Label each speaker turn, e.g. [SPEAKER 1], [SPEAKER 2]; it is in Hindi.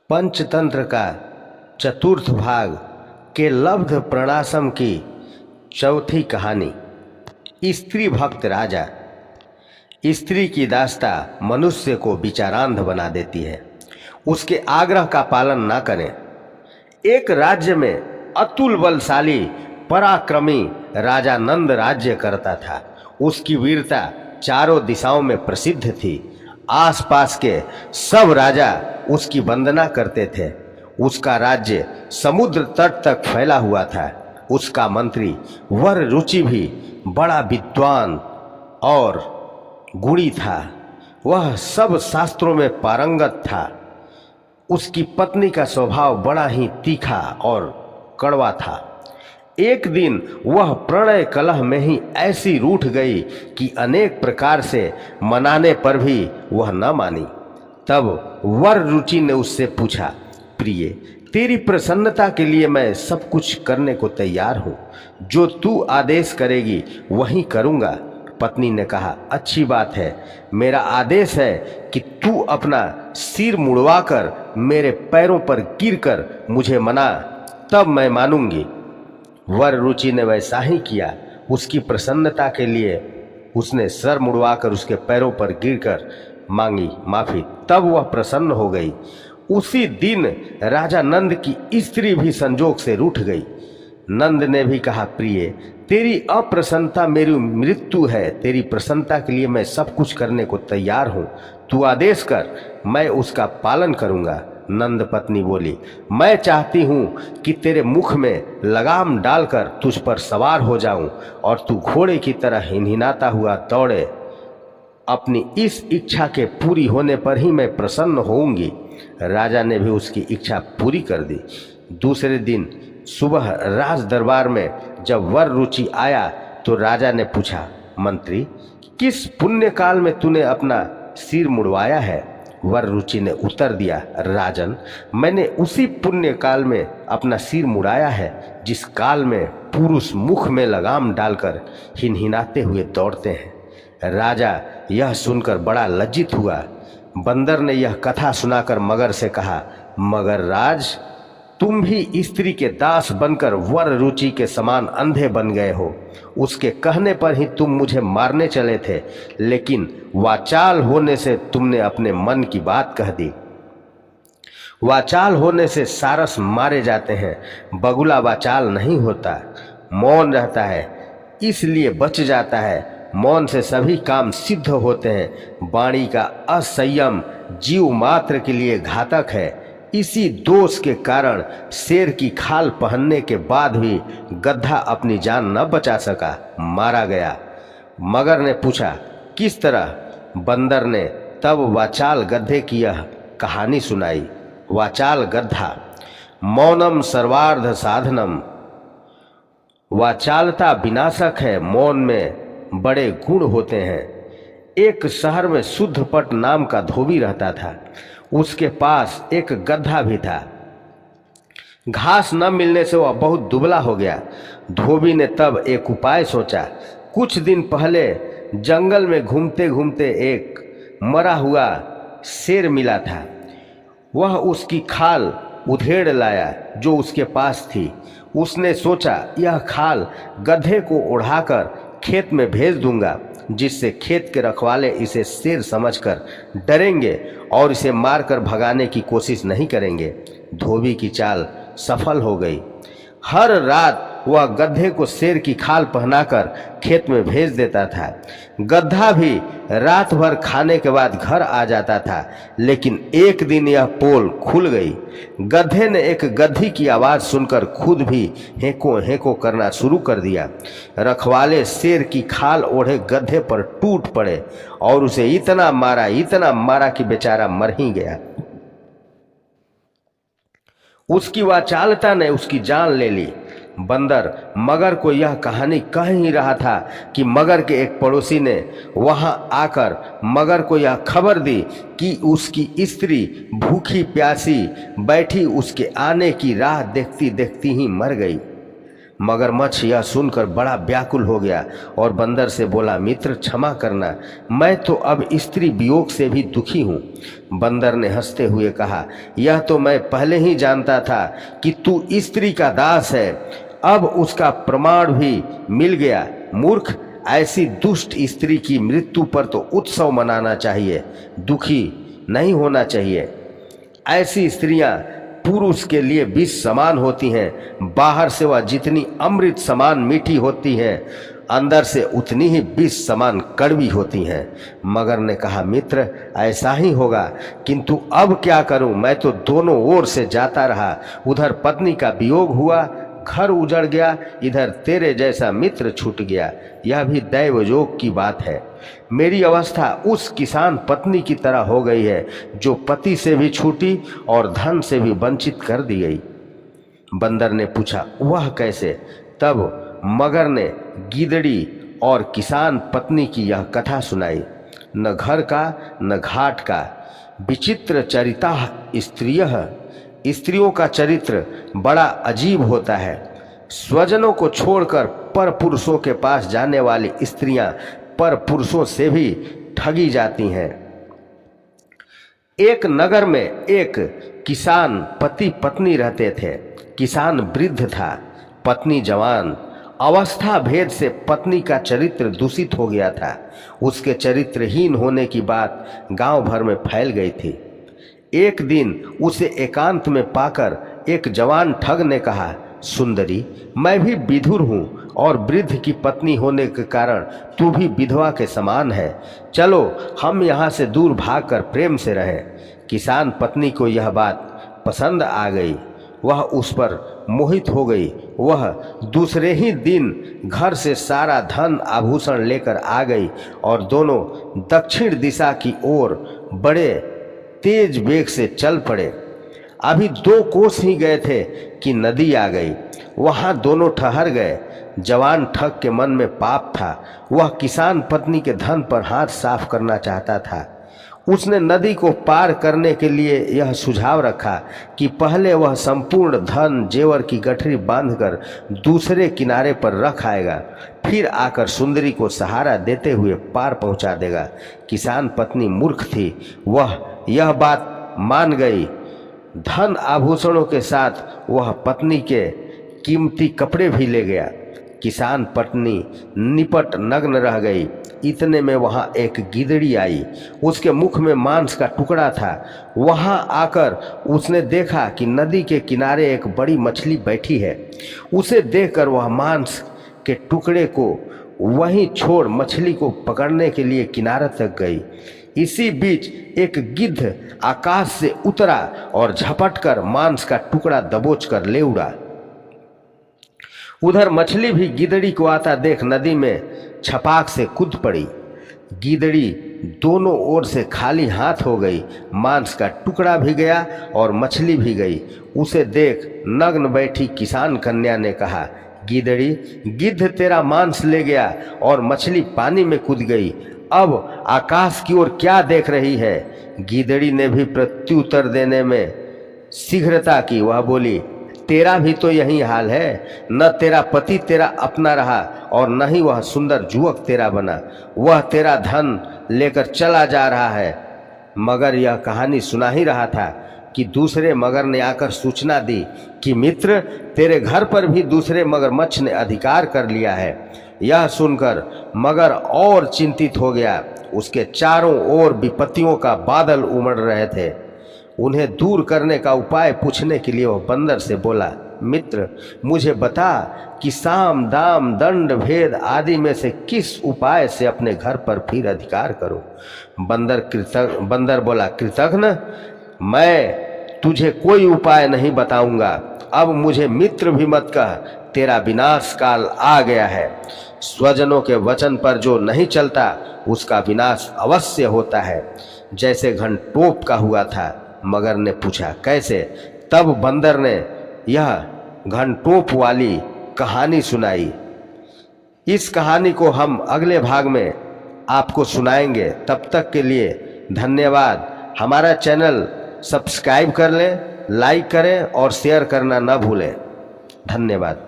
[SPEAKER 1] पंचतंत्र का चतुर्थ भाग के लब्ध प्रणासम की चौथी कहानी। स्त्री भक्त राजा। स्त्री की दास्ता मनुष्य को विचारांध बना देती है। उसके आग्रह का पालन न करें। एक राज्य में अतुल बलशाली पराक्रमी राजा नंद राज्य करता था। उसकी वीरता चारों दिशाओं में प्रसिद्ध थी। आसपास के सब राजा उसकी वंदना करते थे। उसका राज्य समुद्र तट तक फैला हुआ था। उसका मंत्री वर रुचि भी बड़ा विद्वान और गुणी था। वह सब शास्त्रों में पारंगत था। उसकी पत्नी का स्वभाव बड़ा ही तीखा और कड़वा था। एक दिन वह प्रणय कलह में ही ऐसी रूठ गई कि अनेक प्रकार से मनाने पर भी वह न मानी। तब वर रुचि ने उससे पूछा, प्रिय, तेरी प्रसन्नता के लिए मैं सब कुछ करने को तैयार हूँ। जो तू आदेश करेगी वही करूँगा। पत्नी ने कहा, अच्छी बात है। मेरा आदेश है कि तू अपना सिर मुड़वाकर मेरे पैरों पर गिरकर मुझे मना, तब मैं मानूंगी। वर रुचि ने वैसा ही किया। उसकी प्रसन्नता के लिए उसने सर मुड़वाकर उसके पैरों पर गिरकर मांगी माफी। तब वह प्रसन्न हो गई। उसी दिन राजा नंद की स्त्री भी संजोग से रूठ गई। नंद ने भी कहा, प्रिय, तेरी अप्रसन्नता मेरी मृत्यु है। तेरी प्रसन्नता के लिए मैं सब कुछ करने को तैयार हूँ। तू आदेश कर, मैं उसका पालन करूँगा। नंद पत्नी बोली, मैं चाहती हूँ कि तेरे मुख में लगाम डालकर तुझ पर सवार हो जाऊं और तू घोड़े की तरह हिनहिनाता हुआ दौड़े। अपनी इस इच्छा के पूरी होने पर ही मैं प्रसन्न होऊंगी। राजा ने भी उसकी इच्छा पूरी कर दी। दूसरे दिन सुबह राज दरबार में जब वर रुचि आया तो राजा ने पूछा, मंत्री, किस पुण्य काल में तूने अपना सिर मुड़वाया है? वर रुचि ने उत्तर दिया, राजन, मैंने उसी पुण्य काल में अपना सिर मुड़ाया है जिस काल में पुरुष मुख में लगाम डालकर हिनहिनाते हुए दौड़ते हैं। राजा यह सुनकर बड़ा लज्जित हुआ। बंदर ने यह कथा सुनाकर मगर से कहा, मगर राज, तुम भी स्त्री के दास बनकर वर रुचि के समान अंधे बन गए हो। उसके कहने पर ही तुम मुझे मारने चले थे, लेकिन वाचाल होने से तुमने अपने मन की बात कह दी। वाचाल होने से सारस मारे जाते हैं, बगुला वाचाल नहीं होता, मौन रहता है इसलिए बच जाता है। मौन से सभी काम सिद्ध होते हैं। वाणी का असंयम जीव मात्र के लिए घातक है। इसी दोष के कारण शेर की खाल पहनने के बाद भी गधा अपनी जान न बचा सका, मारा गया। मगर ने पूछा, किस तरह? बंदर ने तब वाचाल गधे की यह कहानी सुनाई। वाचाल गधा, मौनम सर्वार्ध साधनम। वाचालता विनाशक है, मौन में बड़े गुण होते हैं। एक शहर में शुद्धपट नाम का धोबी रहता था। उसके पास एक गधा भी था। घास न मिलने से वह बहुत दुबला हो गया। धोबी ने तब एक उपाय सोचा। कुछ दिन पहले जंगल में घूमते घूमते एक मरा हुआ शेर मिला था। वह उसकी खाल उधेड़ लाया जो उसके पास थी। उसने सोचा, यह खाल गधे को उड़ाकर खेत में भेज दूंगा, जिससे खेत के रखवाले इसे शेर समझकर डरेंगे और इसे मारकर भगाने की कोशिश नहीं करेंगे। धोबी की चाल सफल हो गई। हर रात वह गधे को शेर की खाल पहनाकर खेत में भेज देता था। गधा भी रात भर खाने के बाद घर आ जाता था। लेकिन एक दिन यह पोल खुल गई। गधे ने एक गधी की आवाज़ सुनकर खुद भी हेंको हेंको करना शुरू कर दिया। रखवाले शेर की खाल ओढ़े गधे पर टूट पड़े और उसे इतना मारा कि बेचारा मर ही गया। उसकी वाचालता ने उसकी जान ले ली। बंदर मगर को यह कहानी कह ही रहा था कि मगर के एक पड़ोसी ने वहां आकर मगर को यह खबर दी कि उसकी स्त्री भूखी प्यासी बैठी उसके आने की राह देखती देखती ही मर गई। मगरमच्छ यह सुनकर बड़ा व्याकुल हो गया और बंदर से बोला, मित्र क्षमा करना, मैं तो अब स्त्री वियोग से भी दुखी हूँ। बंदर ने हंसते हुए कहा, यह तो मैं पहले ही जानता था कि तू स्त्री का दास है, अब उसका प्रमाण भी मिल गया। मूर्ख, ऐसी दुष्ट स्त्री की मृत्यु पर तो उत्सव मनाना चाहिए, दुखी नहीं होना चाहिए। ऐसी स्त्रियां पुरुष के लिए विष समान होती हैं, बाहर से वह जितनी अमृत समान मीठी होती हैं, अंदर से उतनी ही विष समान कड़वी होती हैं। मगर ने कहा, मित्र ऐसा ही होगा, किंतु अब क्या करूं, मैं तो दोनों ओर से जाता रहा, उधर पत्नी का वियोग हुआ, घर उजड़ गया, इधर तेरे जैसा मित्र छूट गया, यह भी दैव योग की बात है। मेरी अवस्था उस किसान पत्नी की तरह हो गई है जो पति से भी छूटी और धन से भी वंचित कर दी गई। बंदर ने पूछा, वह कैसे? तब मगर ने गीदड़ी और किसान पत्नी की यह कथा सुनाई। न घर का न घाट का, विचित्र चरिता स्त्रियः, स्त्रियों का चरित्र बड़ा अजीब होता है। स्वजनों को छोड़कर पर पुरुषों के पास जाने वाली स्त्रियां पर पुरुषों से भी ठगी जाती हैं। एक नगर में एक किसान पति पत्नी रहते थे। किसान वृद्ध था, पत्नी जवान। अवस्था भेद से पत्नी का चरित्र दूषित हो गया था। उसके चरित्रहीन होने की बात गांव भर में फैल गई थी। एक दिन उसे एकांत में पाकर एक जवान ठग ने कहा, सुंदरी, मैं भी विधुर हूँ और वृद्ध की पत्नी होने के कारण तू भी विधवा के समान है, चलो हम यहाँ से दूर भागकर प्रेम से रहें। किसान पत्नी को यह बात पसंद आ गई, वह उस पर मोहित हो गई। वह दूसरे ही दिन घर से सारा धन आभूषण लेकर आ गई और दोनों दक्षिण दिशा की ओर बड़े तेज वेग से चल पड़े। अभी 2 कोस ही गए थे कि नदी आ गई, वहां दोनों ठहर गए। जवान ठग के मन में पाप था, वह किसान पत्नी के धन पर हाथ साफ करना चाहता था। उसने नदी को पार करने के लिए यह सुझाव रखा कि पहले वह संपूर्ण धन जेवर की गठरी बांधकर दूसरे किनारे पर रख आएगा, फिर आकर सुंदरी को सहारा देते हुए पार पहुंचा देगा। किसान पत्नी मूर्ख थी, वह यह बात मान गई। धन आभूषणों के साथ वह पत्नी के कीमती कपड़े भी ले गया। किसान पत्नी निपट नग्न रह गई। इतने में वहां एक गिदड़ी आई, उसके मुख में मांस का टुकड़ा था। वहां आकर उसने देखा कि नदी के किनारे एक बड़ी मछली बैठी है। उसे देखकर वह मांस के टुकड़े को वहीं छोड़ मछली को पकड़ने के लिए किनारे तक गई। इसी बीच एक गिद्ध आकाश से उतरा और झपटकर मांस का टुकड़ा दबोचकर ले उड़ा। उधर मछली भी गिदड़ी को आता देख नदी में छपाक से कूद पड़ी। गिदड़ी दोनों ओर से खाली हाथ हो गई, मांस का टुकड़ा भी गया और मछली भी गई। उसे देख नग्न बैठी किसान कन्या ने कहा, गिदड़ी, गिद्ध तेरा मांस ले गया और मछली पानी में कूद गई, अब आकाश की ओर क्या देख रही है? गिदड़ी ने भी प्रत्युत्तर देने में शीघ्रता की। वह बोली, तेरा भी तो यही हाल है, न तेरा पति तेरा अपना रहा और न ही वह सुंदर युवक तेरा बना। वह तेरा धन लेकर चला जा रहा है। मगर यह कहानी सुना ही रहा था कि दूसरे मगर ने आकर सूचना दी कि मित्र, तेरे घर पर भी दूसरे मगरमच्छ ने अधिकार कर लिया है। यह सुनकर मगर और चिंतित हो गया। उसके चारों ओर विपत्तियों का बादल उमड़ रहे थे। उन्हें दूर करने का उपाय पूछने के लिए वह बंदर से बोला, मित्र, मुझे बता कि साम दाम दंड भेद आदि में से किस उपाय से अपने घर पर फिर अधिकार करूं? बंदर बोला, कृतघ्न, मैं तुझे कोई उपाय नहीं बताऊंगा। अब मुझे मित्र भी मत कह, तेरा विनाश काल आ गया है। स्वजनों के वचन पर जो नहीं चलता उसका विनाश अवश्य होता है, जैसे घंटोप का हुआ था। मगर ने पूछा, कैसे? तब बंदर ने यह घंटोप वाली कहानी सुनाई। इस कहानी को हम अगले भाग में आपको सुनाएंगे। तब तक के लिए धन्यवाद। हमारा चैनल सब्सक्राइब कर लें, लाइक करें और शेयर करना न भूलें। धन्यवाद।